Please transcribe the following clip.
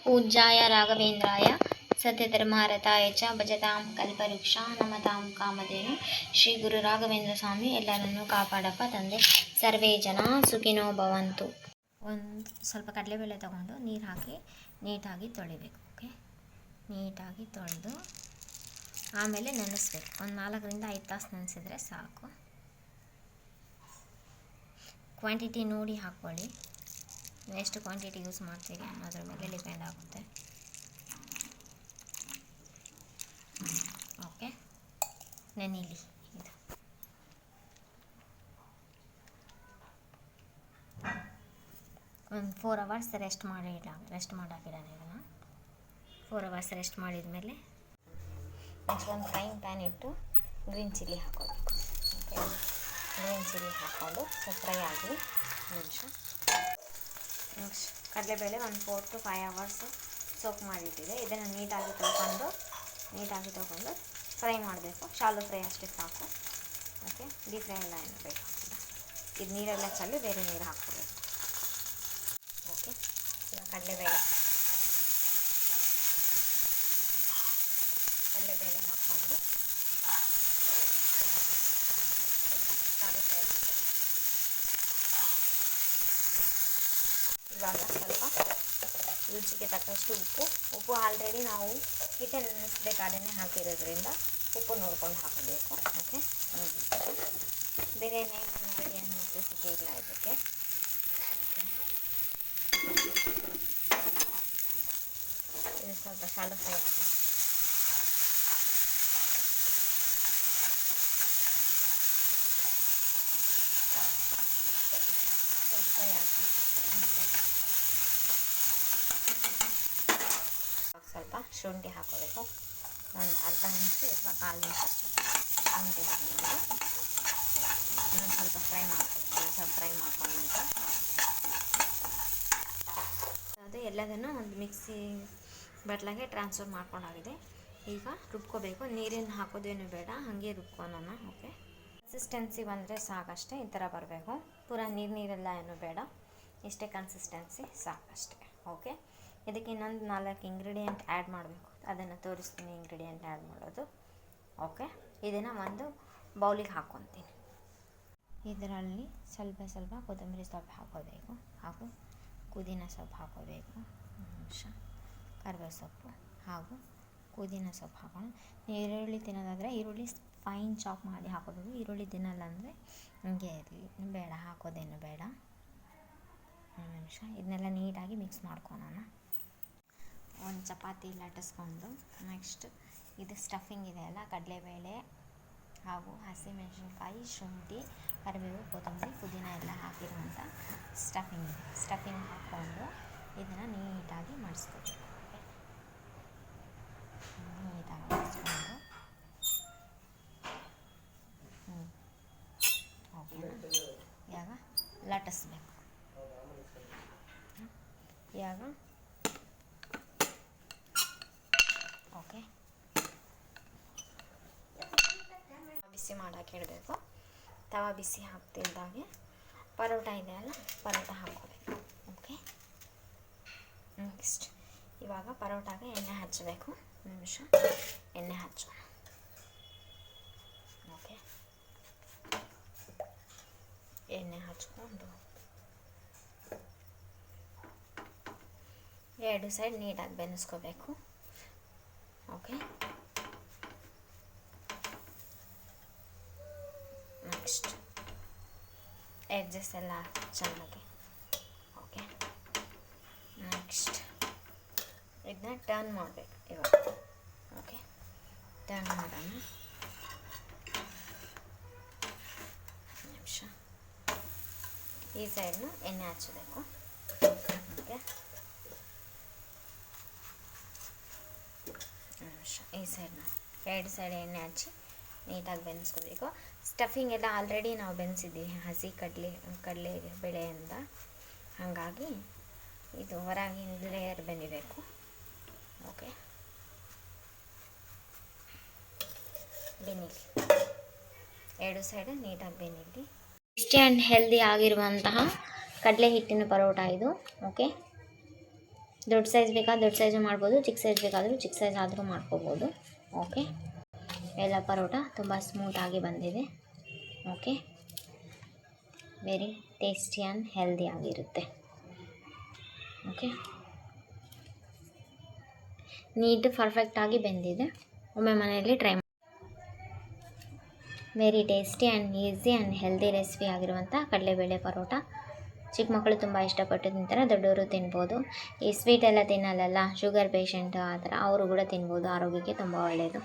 पूज्याय राघवेन्द्राय सत्यधर्मरताय च भजतां कल्पवृक्ष नमतां कामधेनु ಶ್ರೀ ಗುರು ರಾಘವೇಂದ್ರ ಸ್ವಾಮಿ ಎಲ್ಲರನ್ನೂ ಕಾಪಾಡಪ್ಪ ತಂದೆ. ಸರ್ವೇ ಜನ ಸುಖಿನೋ ಭವಂತು. ಒಂದು ಸ್ವಲ್ಪ ಕಡಲೆಬೇಳೆ ತಗೊಂಡು ನೀರು ಹಾಕಿ ನೀಟಾಗಿ ತೊಳಿಬೇಕು. ಓಕೆ, ನೀಟಾಗಿ ತೊಳೆದು ಆಮೇಲೆ ನೆನೆಸ್ಬೇಕು. ಒಂದು 4-5 ತಾಸು ನೆನೆಸಿದ್ರೆ ಸಾಕು. ಕ್ವಾಂಟಿಟಿ ನೋಡಿ ಹಾಕ್ಕೊಳ್ಳಿ, ಎಷ್ಟು ಕ್ವಾಂಟಿಟಿ ಯೂಸ್ ಮಾಡ್ತೀರಿ ಅನ್ನೋದ್ರ ಮೇಲೆ ಡಿಪೆಂಡ್ ಆಗುತ್ತೆ. ಓಕೆ, ನೆನೀಲಿ. ಇದು ಒಂದು 4 ಅವರ್ಸ್ ರೆಸ್ಟ್ ಮಾಡಾಕಿಡೋಣ. ಇದನ್ನು 4 ಅವರ್ಸ್ ರೆಸ್ಟ್ ಮಾಡಿದ್ಮೇಲೆ ನೆಕ್ಸ್ಟ್ ಒಂದು ಫ್ರೈಯಿಂಗ್ ಪ್ಯಾನ್ ಇಟ್ಟು ಗ್ರೀನ್ ಚಿಲ್ಲಿ ಹಾಕೋಬೇಕು. ಓಕೆ, ಗ್ರೀನ್ ಚಿಲ್ಲಿ ಹಾಕ್ಕೊಂಡು ಸ್ವಲ್ಪ ಫ್ರೈ ಆಗಲಿ ನಿಮಿಷ. ನೆಕ್ಸ್ಟ್ ಕಡಲೆಬೇಳೆ ಒಂದು 4 to 5 ಅವರ್ಸು ಸೋಕ್ ಮಾಡಿಟ್ಟಿದೆ. ಇದನ್ನು ನೀಟಾಗಿ ತೊಗೊಂಡು ಫ್ರೈ ಮಾಡಬೇಕು. ಶಾಲೋ ಫ್ರೈ ಅಷ್ಟೇ ಸಾಕು. ಓಕೆ, ಡೀಪ್ ಫ್ರೈ ಎಲ್ಲ ಏನು ಬೇಕಾಗಿಲ್ಲ. ಇದು ನೀರೆಲ್ಲ ಚೆಲ್ಲಿ ಬೇರೆ ನೀರು ಹಾಕ್ಕೋಬೇಕು. ಓಕೆ, ಈಗ ಕಡಲೆಬೇಳೆ ಹಾಕ್ಕೊಂಡು ಶಾಲೋ ಫ್ರೈ ಮಾಡಬೇಕು. ಇವಾಗ ಸ್ವಲ್ಪ ರುಚಿಗೆ ತಕ್ಕಷ್ಟು ಉಪ್ಪು ಆಲ್ರೆಡಿ ನಾವು ಹಿಟ್ಟನ್ನು ನೆನೆಸ್ಬೇಕಾದ್ರೆ ಹಾಕಿರೋದ್ರಿಂದ ಉಪ್ಪು ನೋಡ್ಕೊಂಡು ಹಾಕಬೇಕು. ಓಕೆ, ಬೇರೆ ಇಂಗ್ರೀಡಿಯಂಟ್ ನೆಸೆಸಿಟಿ ಇಲ್ಲ ಇದಕ್ಕೆ. ಇದು ಸ್ವಲ್ಪ ಶಾಲೋ ಫ್ರೈ ಆಗಿ ಸ್ವಲ್ಪ ಶುಂಠಿ ಹಾಕೋಬೇಕು. ಒಂದು ಅರ್ಧ ಇಂಚು ಅಥವಾ 1/4 ಇಂಚಷ್ಟು ಶುಂಠಿ ಹಾಕಿಕೊಂಡು ಇನ್ನೊಂದು ಸ್ವಲ್ಪ ಫ್ರೈ ಮಾಡ್ಕೊಂಡು ಅದು ಎಲ್ಲದನ್ನು ಒಂದು ಮಿಕ್ಸಿ ಬಟ್ಲಾಗೆ ಟ್ರಾನ್ಸ್ಫರ್ ಮಾಡ್ಕೊಂಡಾಗಿದೆ. ಈಗ ರುಬ್ಕೋಬೇಕು. ನೀರಿನ ಹಾಕೋದೇನು ಬೇಡ, ಹಾಗೆ ರುಬ್ಕೊಳ್ಳೋಣ. ಓಕೆ, ಕನ್ಸಿಸ್ಟೆನ್ಸಿ ಬಂದರೆ ಸಾಕಷ್ಟೇ. ಈ ಥರ ಬರಬೇಕು. ಪೂರಾ ನೀರೆಲ್ಲ ಏನು ಬೇಡ, ಇಷ್ಟೇ ಕನ್ಸಿಸ್ಟೆನ್ಸಿ ಸಾಕಷ್ಟೇ. ಓಕೆ, ಇದಕ್ಕೆ ಇನ್ನೊಂದು 4 ಇಂಗ್ರೀಡಿಯೆಂಟ್ ಆ್ಯಡ್ ಮಾಡಬೇಕು. ಅದನ್ನು ತೋರಿಸ್ತೀನಿ ಇಂಗ್ರೀಡಿಯೆಂಟ್ ಆ್ಯಡ್ ಮಾಡೋದು. ಓಕೆ, ಇದನ್ನು ಒಂದು ಬೌಲಿಗೆ ಹಾಕ್ಕೊತೀನಿ. ಇದರಲ್ಲಿ ಸ್ವಲ್ಪ ಕೊತ್ತಂಬರಿ ಸೊಪ್ಪು ಹಾಕೋಬೇಕು, ಹಾಗೂ ಪುದೀನ ಸೊಪ್ಪು ಹಾಕೋಬೇಕು, ಕರಿಬೇವು ಸೊಪ್ಪು ಹಾಗೂ ಪುದೀನ ಸೊಪ್ಪು ಹಾಕೋಣ. ಈರುಳ್ಳಿ ತಿನ್ನೋದಾದರೆ ಈರುಳ್ಳಿ ಫೈನ್ ಚಾಪ್ ಮಾಡಿ ಹಾಕೋಬೇಕು. ಈರುಳ್ಳಿ ತಿನ್ನಲ್ಲ ಅಂದರೆ ಹಿಂಗೆ ಇರಲಿ, ಬೇಡ, ಹಾಕೋದೇನು ಬೇಡ. ಒಂದು ನಿಮಿಷ ಇದನ್ನೆಲ್ಲ ನೀಟಾಗಿ ಮಿಕ್ಸ್ ಮಾಡ್ಕೊಳೋಣ. ಒಂದು ಚಪಾತಿ ಲಟ್ಟಿಸ್ಕೊಂಡು ನೆಕ್ಸ್ಟ್ ಇದು ಸ್ಟಫಿಂಗ್ ಇದೆಯಲ್ಲ, ಕಡಲೆಬೇಳೆ ಹಾಗೂ ಹಸಿಮೆಣಸಿನ್ಕಾಯಿ, ಶುಂಠಿ, ಕರಿಬೇವು, ಕೊತ್ತಂಬರಿ, ಪುದೀನ ಎಲ್ಲ ಹಾಕಿರುವಂಥ ಸ್ಟಫಿಂಗ್ ಹಾಕ್ಕೊಂಡು ಇದನ್ನು ನೀಟಾಗಿ ಮಾಡಿಸ್ಕೋಬೇಕು. ನೀಟಾಗಿ ಮಾಡಿಸ್ಕೊಂಡು ಇವಾಗ ಲಟ್ಟಿಸ್ಬೇಕು. ಇವಾಗ ಓಕೆ, ಬಿಸಿ ಮಾಡೋಕೆ ಇಡಬೇಕು. ತವಾ ಬಿಸಿ ಹಾಕ್ತಿದ್ದಾಗೆ ಪರೋಟ ಇದೆಯಲ್ಲ, ಪರೋಟ ಹಾಕ್ಕೋಬೇಕು. ಓಕೆ, ನೆಕ್ಸ್ಟ್ ಇವಾಗ ಪರೋಟಾಗೆ ಎಣ್ಣೆ ಹಚ್ಚಬೇಕು. ನಿಮಿಷ ಎಣ್ಣೆ ಹಚ್ಚೋಣ. ಓಕೆ, ಎಣ್ಣೆ ಹಚ್ಕೊಂಡು 2 ಸೈಡ್ ನೀಟಾಗಿ ಬೆನೆಸ್ಕೋಬೇಕು. ಓಕೆ, ನೆಕ್ಸ್ಟ್ ಎಡ್ಜಸ್ ಎಲ್ಲ ಚೆನ್ನಾಗಿ. ಓಕೆ, ನೆಕ್ಸ್ಟ್ ಇದನ್ನ ಟರ್ನ್ ಮಾಡಬೇಕು ಇವಾಗ. ಓಕೆ, ಟರ್ನ್ ಮಾಡೋಣ. ನಿಮಿಷ ಈ ಸೈಡ್ನು ಎಣ್ಣೆ ಹಚ್ಚಬೇಕು. ಓಕೆ, ಈ ಸೈಡ್ನ 2 ಸೈಡ್ ಎಣ್ಣೆ ಹಚ್ಚಿ ನೀಟಾಗಿ ಬೆನೆಸ್ಕೋಬೇಕು. ಸ್ಟಫಿಂಗ್ ಎಲ್ಲ ಆಲ್ರೆಡಿ ನಾವು ಬೆನೆಸಿದ್ದೀವಿ ಹಸಿ ಕಡಲೆ ಬೇಳೆಯಿಂದ, ಹಾಗಾಗಿ ಇದು ಹೊರಗಿನ ಲೇಯರ್ ಬೆನಿಬೇಕು. ಓಕೆ, ಬೆನಿಲಿ 2 ಸೈಡ್ ನೀಟಾಗಿ ಬೆನಿಲಿ. ಟೇಸ್ಟಿ ಆ್ಯಂಡ್ ಹೆಲ್ದಿ ಆಗಿರುವಂತಹ ಕಡಲೆ ಹಿಟ್ಟಿನ ಪರೋಟ ಇದು. ಓಕೆ, ದೊಡ್ಡ ಸೈಜ್ ಬೇಕಾ ದೊಡ್ಡ ಸೈಜು ಮಾಡ್ಬೋದು, ಚಿಕ್ಕ ಸೈಜ್ ಬೇಕಾದರೂ ಚಿಕ್ಕ ಸೈಜ್ ಆದರೂ ಮಾಡ್ಕೋಬೋದು. ಓಕೆ, ಎಲ್ಲ ಪರೋಟ ತುಂಬ ಸ್ಮೂತಾಗಿ ಬಂದಿದೆ. Okay, very tasty and healthy ಆಗಿರುತ್ತೆ. ಓಕೆ, ನೀಟ್ ಪರ್ಫೆಕ್ಟಾಗಿ ಬೆಂದಿದೆ. ಒಮ್ಮೆ ಮನೆಯಲ್ಲಿ ಟ್ರೈ ಮಾಡಿ. Very tasty and easy and healthy recipe ಆಗಿರುವಂಥ ಕಡಲೆಬೇಳೆ ಪರೋಟ ಚಿಕ್ಕ ಮಕ್ಕಳು ತುಂಬ ಇಷ್ಟಪಟ್ಟು ತಿಂತಾರೆ, ದೊಡ್ಡವರು ತಿನ್ಬೋದು. ಈ ಸ್ವೀಟ್ ಎಲ್ಲ ತಿನ್ನಲ್ಲ, ಶುಗರ್ ಪೇಷಂಟ್ ಆ ಥರ ಅವರು ಕೂಡ ತಿನ್ಬೋದು, ಆರೋಗ್ಯಕ್ಕೆ ತುಂಬ ಒಳ್ಳೆಯದು.